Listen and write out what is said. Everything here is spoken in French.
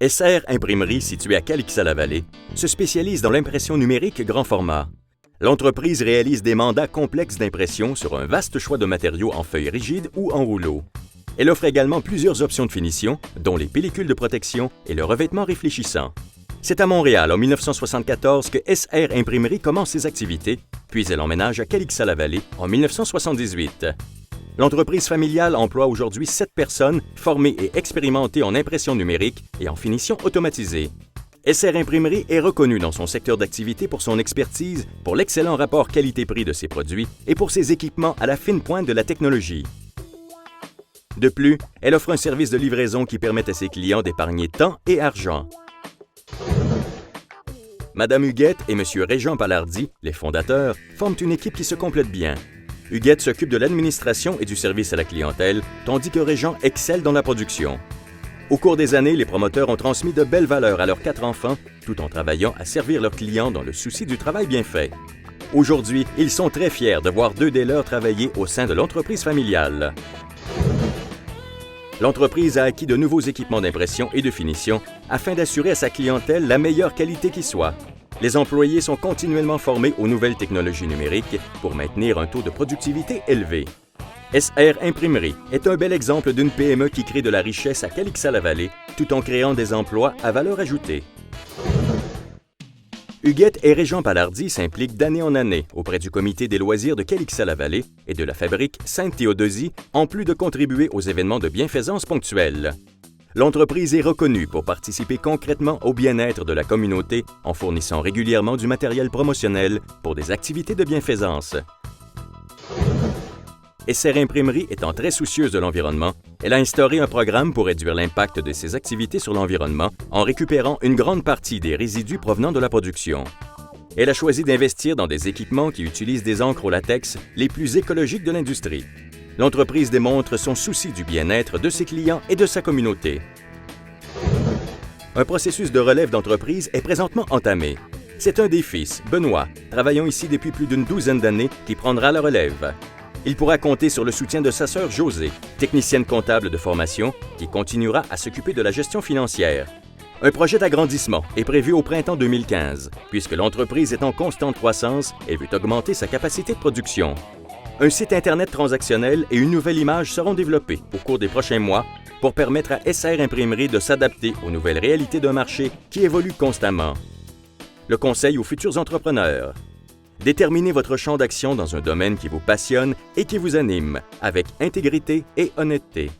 SR Imprimerie, située à Calixa-la-Vallée, se spécialise dans l'impression numérique grand format. L'entreprise réalise des mandats complexes d'impression sur un vaste choix de matériaux en feuilles rigides ou en rouleau. Elle offre également plusieurs options de finition, dont les pellicules de protection et le revêtement réfléchissant. C'est à Montréal, en 1974, que SR Imprimerie commence ses activités, puis elle emménage à Calixa-la-Vallée en 1978. L'entreprise familiale emploie aujourd'hui 7 personnes formées et expérimentées en impression numérique et en finition automatisée. SR Imprimerie est reconnue dans son secteur d'activité pour son expertise, pour l'excellent rapport qualité-prix de ses produits et pour ses équipements à la fine pointe de la technologie. De plus, elle offre un service de livraison qui permet à ses clients d'épargner temps et argent. Madame Huguette et Monsieur Régent Palardy, les fondateurs, forment une équipe qui se complète bien. Huguette s'occupe de l'administration et du service à la clientèle, tandis que Régent excelle dans la production. Au cours des années, les promoteurs ont transmis de belles valeurs à leurs 4 enfants, tout en travaillant à servir leurs clients dans le souci du travail bien fait. Aujourd'hui, ils sont très fiers de voir 2 des leurs travailler au sein de l'entreprise familiale. L'entreprise a acquis de nouveaux équipements d'impression et de finition afin d'assurer à sa clientèle la meilleure qualité qui soit. Les employés sont continuellement formés aux nouvelles technologies numériques pour maintenir un taux de productivité élevé. SR Imprimerie est un bel exemple d'une PME qui crée de la richesse à Calixa-la-Vallée tout en créant des emplois à valeur ajoutée. Huguette et Régent Palardy s'impliquent d'année en année auprès du comité des loisirs de Calixa-la-Vallée et de la fabrique Sainte-Théodosie, en plus de contribuer aux événements de bienfaisance ponctuels. L'entreprise est reconnue pour participer concrètement au bien-être de la communauté en fournissant régulièrement du matériel promotionnel pour des activités de bienfaisance. SR Imprimerie étant très soucieuse de l'environnement, elle a instauré un programme pour réduire l'impact de ses activités sur l'environnement en récupérant une grande partie des résidus provenant de la production. Elle a choisi d'investir dans des équipements qui utilisent des encres au latex les plus écologiques de l'industrie. L'entreprise démontre son souci du bien-être de ses clients et de sa communauté. Un processus de relève d'entreprise est présentement entamé. C'est un des fils, Benoît, travaillant ici depuis plus d'une douzaine d'années, qui prendra la relève. Il pourra compter sur le soutien de sa sœur Josée, technicienne comptable de formation, qui continuera à s'occuper de la gestion financière. Un projet d'agrandissement est prévu au printemps 2015, puisque l'entreprise est en constante croissance et veut augmenter sa capacité de production. Un site Internet transactionnel et une nouvelle image seront développés au cours des prochains mois pour permettre à SR Imprimerie de s'adapter aux nouvelles réalités d'un marché qui évolue constamment. Le conseil aux futurs entrepreneurs. Déterminez votre champ d'action dans un domaine qui vous passionne et qui vous anime, avec intégrité et honnêteté.